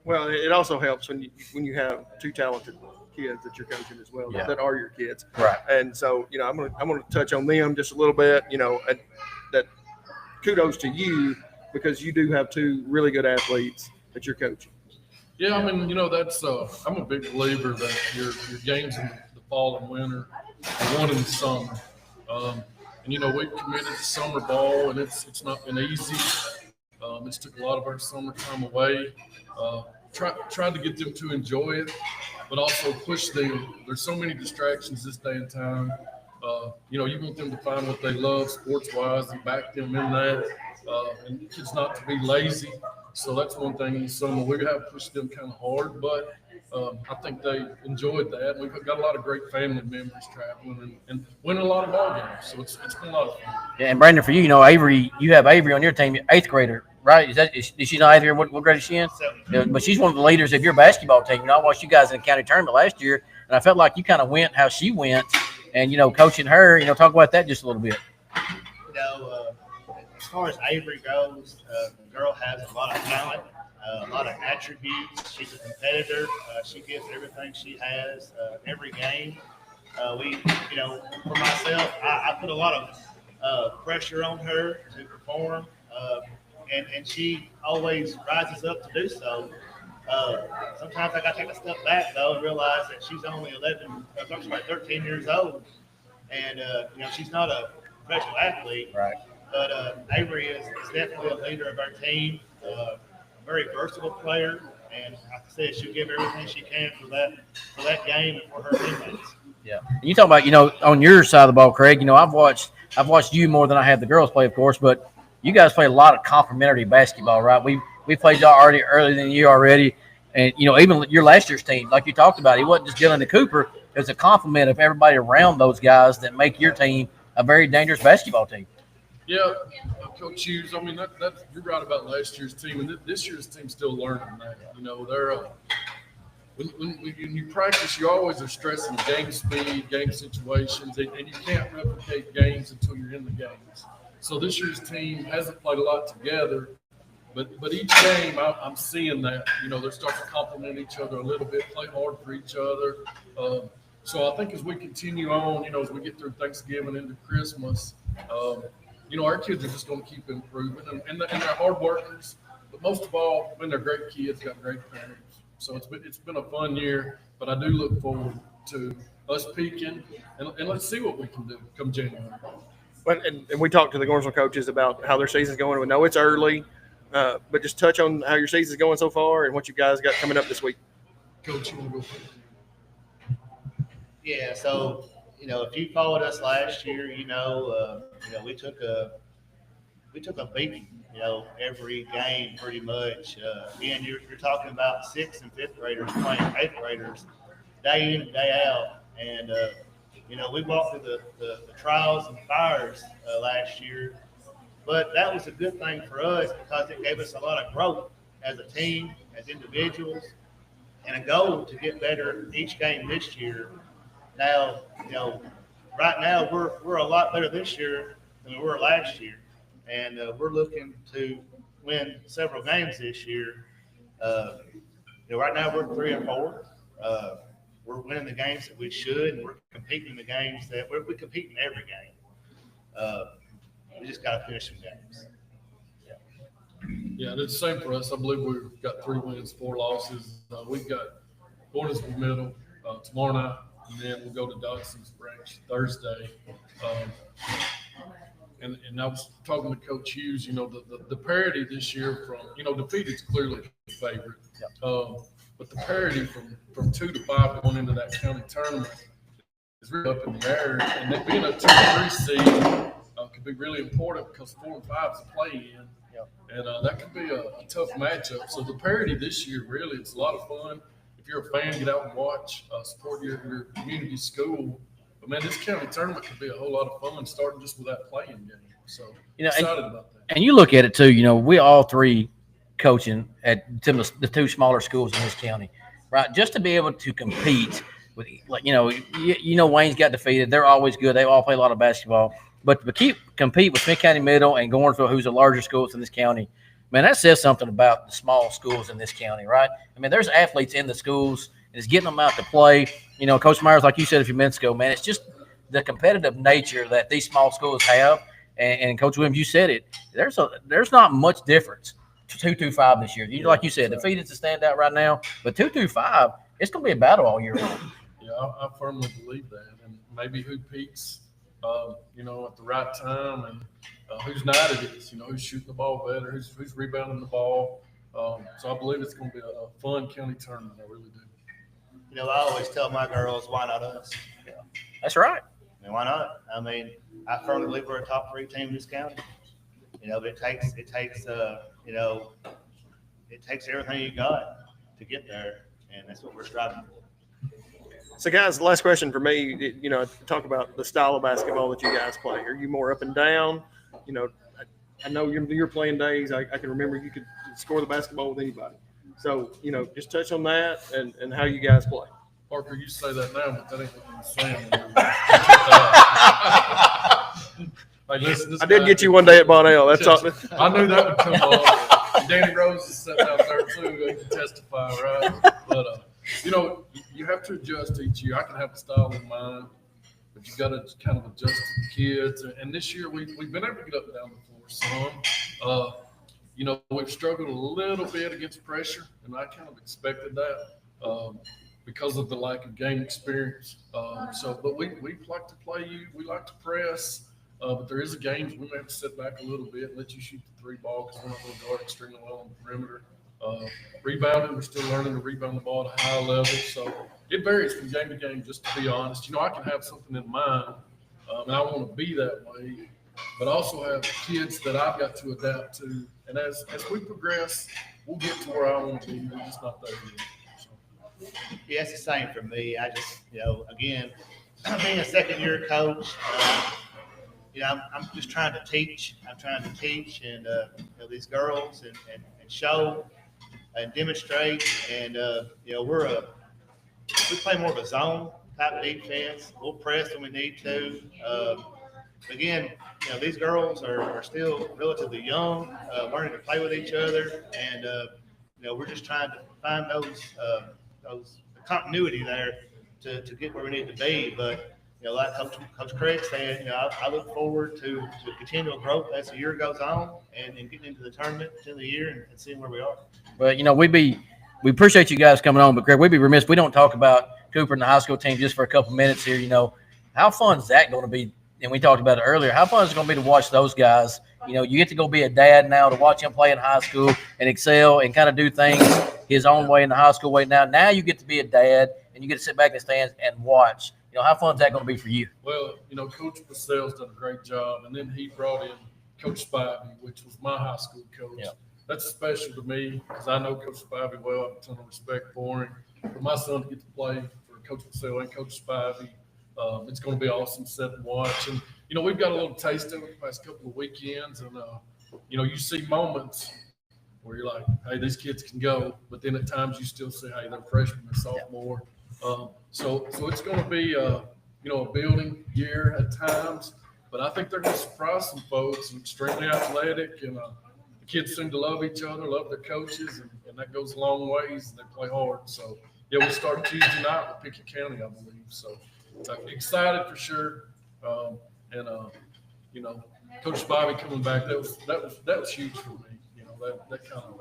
Well, it also helps when you have 2 talented kids that you're coaching as well that are your kids. Right. And so I'm gonna touch on them just a little bit. That kudos to you because you do have 2 really good athletes that you're coaching. Yeah, I mean, that's I'm a big believer that your games in the fall and winter are one in the summer. And we've committed to summer ball, and it's not been easy. It's took a lot of our summertime away. Tried to get them to enjoy it, but also push them. There's so many distractions this day and time. You want them to find what they love sports-wise and back them in that. And kids not to be lazy. So that's one thing in the summer. We have pushed them kind of hard, but I think they enjoyed that. We've got a lot of great family members traveling and winning a lot of ball games. So it's been a lot of fun. Yeah, and Brandon, for you, Avery, you have Avery on your team, 8th grader, right? Is she not Avery? What grade is she in? Yeah, but she's one of the leaders of your basketball team. I watched you guys in the county tournament last year, and I felt like you kind of went how she went, and coaching her. Talk about that just a little bit. As far as Avery goes, the girl has a lot of talent, a lot of attributes. She's a competitor. She gives everything she has every game. For myself, I put a lot of pressure on her to perform, and she always rises up to do so. Sometimes I got to take a step back though and realize that she's only 13 years old, and she's not a professional athlete. Right. But Avery is definitely a leader of our team, a very versatile player, and like I said, she'll give everything she can for that game and for her teammates. Yeah, and you talk about on your side of the ball, Craig. I've watched you more than I have the girls play, of course, but you guys play a lot of complementary basketball, right? We played y'all already earlier than you already, and even your last year's team, like you talked about, it wasn't just Dylan and Cooper. It was a complement of everybody around those guys that make your team a very dangerous basketball team. Yeah, Coach Hughes. I mean, that you're right about last year's team, and this year's team's still learning that. They're when you practice, you always are stressing game speed, game situations, and you can't replicate games until you're in the games. So this year's team hasn't played a lot together, but each game I'm seeing that they're starting to complement each other a little bit, play hard for each other. So I think as we continue on, as we get through Thanksgiving into Christmas. Our kids are just going to keep improving, and they're hard workers. But most of all, when they're great kids, got great parents. So it's been a fun year. But I do look forward to us peaking, and let's see what we can do come January. And we talked to the Gormsville coaches about how their season's going. We know it's early, but just touch on how your season's going so far and what you guys got coming up this week. Coach, you want to go first? Yeah, so if you followed us last year, we took a beating, every game pretty much. Again, you're talking about 6th and 5th graders playing 8th graders day in and day out, and we walked through the trials and fires last year, but that was a good thing for us because it gave us a lot of growth as a team, as individuals, and a goal to get better each game this year. Now, right now we're a lot better this year than we were last year, and we're looking to win several games this year. Right now we're 3-4. We're winning the games that we should, and we're competing in the games that we compete in every game. We just got to finish some games. Yeah, it's the same for us. I believe we've got 3 wins, 4 losses. We've got Gordonsville Middle tomorrow night, and then we'll go to Dodson Springs Thursday. Um, and I was talking to Coach Hughes. The parity this year from defeated's clearly the favorite, but the parity from 2 to 5 going into that county tournament is really up in the air, and that being a 2 or 3 seed could be really important because 4 and 5 is a play-in. And that could be a tough matchup. So the parity this year, really, it's a lot of fun. If you're a fan, get out and watch, support your community school. But, man, this county tournament could be a whole lot of fun, starting just with that playing game. So excited about that. And you look at it, too, we all 3 coaching at the 2 smaller schools in this county, right? Just to be able to compete with, Wayne's got defeated. They're always good. They all play a lot of basketball. But to compete with Smith County Middle and Gordonsville, who's the larger schools in this county, man, that says something about the small schools in this county, right? I mean, there's athletes in the schools, and it's getting them out to play. Coach Myers, like you said a few minutes ago, man, it's just the competitive nature that these small schools have. And Coach Williams, you said it. There's not much difference to 225 this year. Like you said, defeated to stand out right now, but 225, it's going to be a battle all year long. Yeah, I firmly believe that, and maybe who peaks at the right time, and whose night it is, who's shooting the ball better, who's rebounding the ball. So I believe it's going to be a fun county tournament. I really do. I always tell my girls, why not us? That's right. I mean, why not? I mean, I firmly believe we're a top 3 team in this county. But it takes everything you got to get there, and that's what we're striving for. So, guys, the last question for me, talk about the style of basketball that you guys play. Are you more up and down? I know your playing days. I can remember you could score the basketball with anybody. So, just touch on that and how you guys play. Parker, you say that now, but that ain't what you're saying. I did get you one day at Bonnell. That's all. I knew that would come off. Danny Rose is sitting out there too. He can testify, right? But you have to adjust each year. I can have a style in mind, but you got to kind of adjust to the kids. And this year we've been able to get up and down the floor some. We've struggled a little bit against pressure, and I kind of expected that because of the lack of game experience. But we like to play you. We like to press. But there is a game we may have to sit back a little bit and let you shoot the 3 ball because we're not going to guard extremely well on the perimeter. Rebounding, we're still learning to rebound the ball at a high level. So it varies from game to game, just to be honest. I can have something in mind, and I want to be that way, but I also have kids that I've got to adapt to. And as we progress, we'll get to where I want to be. We're just not there yet. So. Yeah, it's the same for me. I just, again, being a second-year coach, I'm just trying to teach. I'm trying to teach and these girls and show and demonstrate. And we play more of a zone type defense. We'll press when we need to. Again, these girls are still relatively young, learning to play with each other, and we're just trying to find those continuity there to get where we need to be. But like Coach Craig said, I look forward to continual growth as the year goes on and getting into the tournament at the end of the year and seeing where we are. Well, we appreciate you guys coming on, but Greg, we'd be remiss if we don't talk about Cooper and the high school team just for a couple minutes here. How fun is that going to be? And we talked about it earlier. How fun is it going to be to watch those guys? You get to go be a dad now, to watch him play in high school and excel and kind of do things his own way in the high school way. Now you get to be a dad and you get to sit back in the stands and watch. How fun is that going to be for you? Well, Coach Purcell's done a great job, and then he brought in Coach Spivey, which was my high school coach. Yeah. That's special to me because I know Coach Spivey well. I have a ton of respect for him. For my son to get to play for Coach Purcell and Coach Spivey, it's going to be awesome to sit and watch. And, we've got a little taste of it the past couple of weekends, and, you see moments where you're like, hey, these kids can go, but then at times you still say, hey, they're freshmen or sophomore. So it's going to be, a building year at times, but I think they're going to surprise some folks and extremely athletic, and the kids seem to love each other, love their coaches, and that goes a long ways, and they play hard. So, we start Tuesday night with Pickett County, I believe. So excited for sure. Coach Bobby coming back, that was huge for me. that kind of,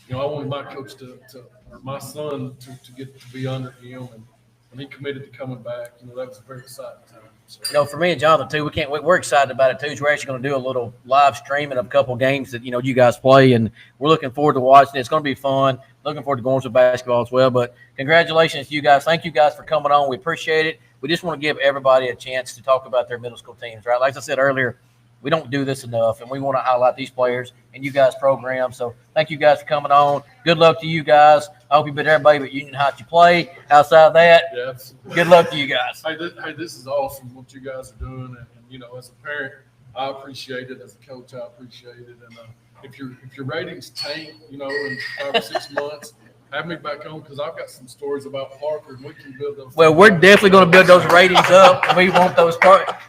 I wanted my coach or my son to get to be under him, and when he committed to coming back, that was a very exciting time. So. For me and Jonathan too, we're excited about it too. So we're actually going to do a little live streaming of a couple games that you guys play, and we're looking forward to watching it. It's going to be fun. Looking forward to going to basketball as well. But congratulations to you guys. Thank you guys for coming on. We appreciate it. We just want to give everybody a chance to talk about their middle school teams, right? Like I said earlier, we don't do this enough, and we want to highlight these players and you guys' program. So thank you guys for coming on. Good luck to you guys. I hope you beat everybody but Union Heights you play. Outside of that, yeah, good luck to you guys. Hey, this is awesome what you guys are doing, and as a parent, I appreciate it. As a coach, I appreciate it. And if your ratings tank, in 5 or 6 months, have me back on, because I've got some stories about Parker, and we can build those. Well, we're definitely going to build those ratings up. And we want those.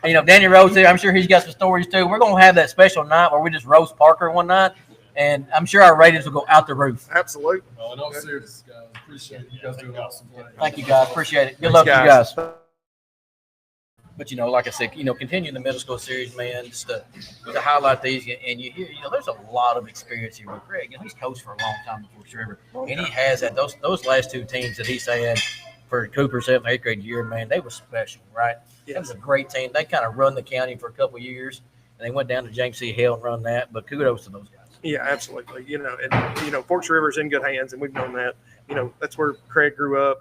Danny Rose there. I'm sure he's got some stories too. We're going to have that special night where we just roast Parker one night, and I'm sure our ratings will go out the roof. Absolutely. No, in all seriousness, guys, appreciate it. You guys do an awesome thing. Thank you, guys. Appreciate it. Good luck to you guys. But, like I said, continue the middle school series, man, just to highlight these. And you hear, there's a lot of experience here with Greg. He's coached for a long time before River. And he has that. Those last two teams that he's had for Cooper 7th, 8th grade year, man, they were special, right? Yes. That was a great team. They kind of run the county for a couple of years, and they went down to James C. Hill and run that. But kudos to those guys. Yeah, absolutely. And Forks River's in good hands, and we've known that. That's where Craig grew up.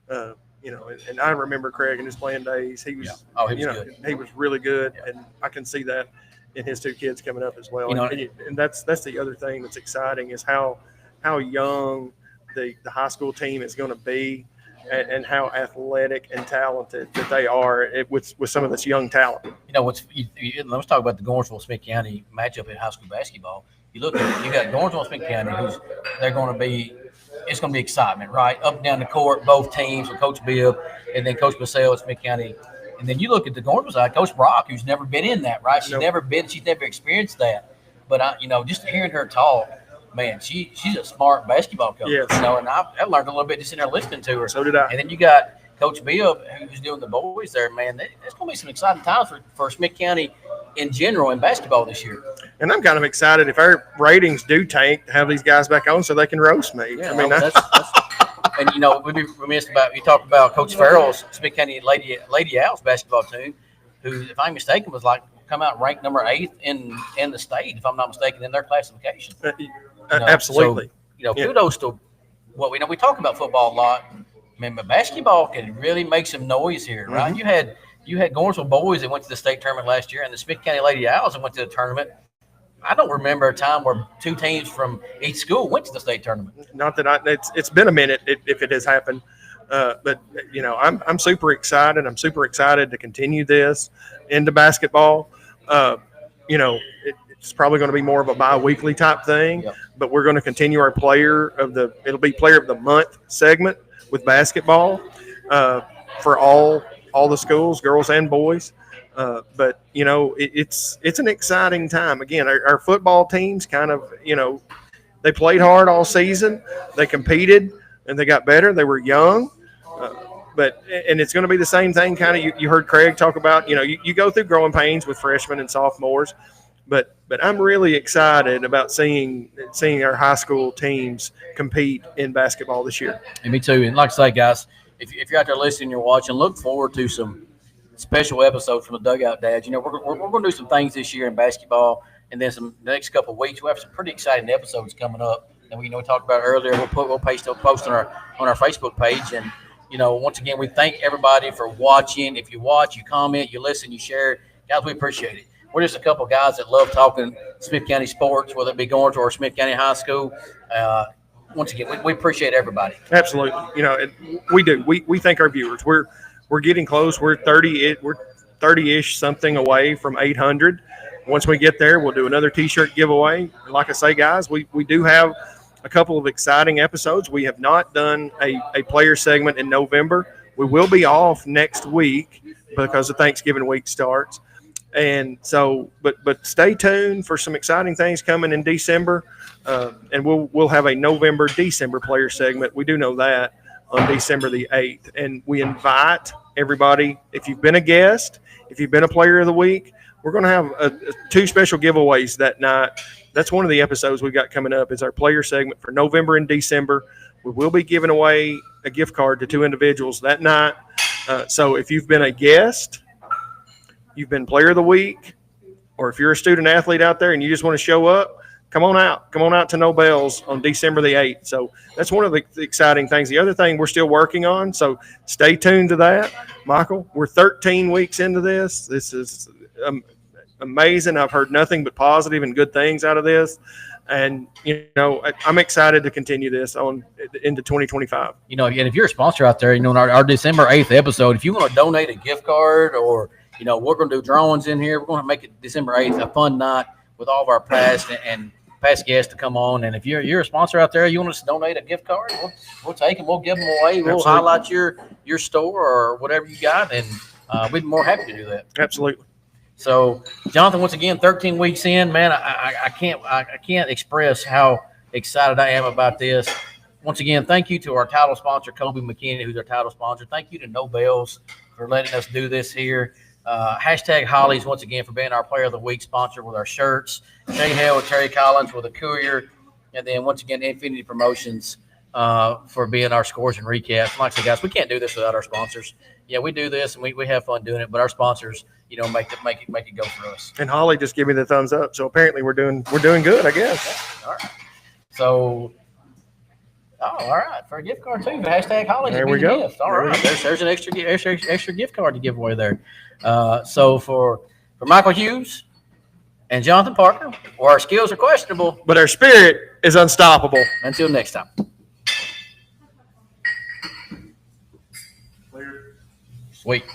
And I remember Craig in his playing days. He was, good. He was really good, and I can see that in his two kids coming up as well. And that's the other thing that's exciting is how young the high school team is going to be, and how athletic and talented that they are with some of this young talent. Let's talk about the Gornsville-Smith County matchup in high school basketball. You look at it, you got Gornsville-Smith County, they're going to be. It's going to be excitement, right? Up and down the court, both teams with Coach Bibb and then Coach Bassell at Smith County. And then you look at the Gornsville side, Coach Brock, who's never been in that, right? She's never experienced that. But just hearing her talk, man, she's a smart basketball coach. Yes. And I learned a little bit just in there listening to her. So did I. And then you got Coach Bibb, who's doing the boys there, man. There's going to be some exciting times for Smith County in general in basketball this year. And I'm kind of excited if our ratings do tank to have these guys back on so they can roast me. Yeah, that's and we'd be remiss about you talk about Coach Farrell's Smith County Lady Owls basketball team, who, if I'm mistaken, was come out ranked number 8 in the state, if I'm not mistaken, in their classification. Absolutely. So, kudos to what we know. We talk about football a lot, man, but basketball can really make some noise here, right? Mm-hmm. You had Gornsville boys that went to the state tournament last year, and the Smith County Lady Owls that went to the tournament. I don't remember a time where two teams from each school went to the state tournament. Not that it's been a minute if it has happened, but I'm super excited. I'm super excited to continue this into basketball. It's probably going to be more of a bi-weekly type thing, but we're going to continue our it'll be player of the month segment with basketball for all the schools, girls and boys. But it's an exciting time. Again, our football teams kind of, they played hard all season. They competed and they got better. They were young, and it's going to be the same thing. Kind of, you heard Craig talk about. You go through growing pains with freshmen and sophomores, but I'm really excited about seeing our high school teams compete in basketball this year. And me too. And like I say, guys, if you're out there listening, you're watching, look forward to some special episodes from the Dugout Dads. We're going to do some things this year in basketball, and then the next couple of weeks we'll have some pretty exciting episodes coming up that we talked about earlier. We'll post on our Facebook page. And once again, we thank everybody for watching. If you watch, you comment, you listen, you share, guys, we appreciate it. We're just a couple of guys that love talking Smith County sports, whether it be going to our Smith County High School. Once again, we appreciate everybody. Absolutely, we do. We thank our viewers. We're getting close. We're 30-ish something away from 800. Once we get there, we'll do another T-shirt giveaway. Like I say, guys, we do have a couple of exciting episodes. We have not done a player segment in November. We will be off next week because the Thanksgiving week starts. And so, but stay tuned for some exciting things coming in December. And we'll have a December player segment. We do know that on December the 8th. And we invite everybody, if you've been a guest, if you've been a player of the week, we're going to have two special giveaways that night. That's one of the episodes we've got coming up is our player segment for November and December. We will be giving away a gift card to 2 individuals that night. So if you've been a guest, you've been player of the week, or if you're a student athlete out there and you just want to show up, come on out. Come on out to No Bells on December the 8th. So that's one of the exciting things. The other thing we're still working on, so stay tuned to that. Michael, we're 13 weeks into this. This is amazing. I've heard nothing but positive and good things out of this. And, I'm excited to continue this on into 2025. And if you're a sponsor out there, in our December 8th episode, if you want to donate a gift card or, we're going to do drawings in here. We're going to make it December 8th a fun night with all of our past guests to come on. And if you're a sponsor out there, you want us to donate a gift card, we'll take them. We'll give them away. We'll highlight your store or whatever you got, and we'd be more happy to do that. Absolutely. So, Jonathan, once again, 13 weeks in, man, I can't express how excited I am about this. Once again, thank you to our title sponsor, Kobe McKinney, who's our title sponsor. Thank you to No Bells for letting us do this here. Hashtag Hollies, once again, for being our Player of the Week sponsor with our shirts. Shay Hale with Terry Collins with a courier. And then, once again, Infinity Promotions for being our scores and recaps. Like I said, guys, we can't do this without our sponsors. Yeah, we do this, and we have fun doing it, but our sponsors, make it go for us. And Holly just gave me the thumbs up, so apparently we're doing good, I guess. Yeah, all right. So, all right, for a gift card too. Hashtag Holly. There we go. Gift. All right, there's an extra gift card to give away there. So for Michael Hughes and Jonathan Parker, our skills are questionable, but our spirit is unstoppable. Until next time. Sweet.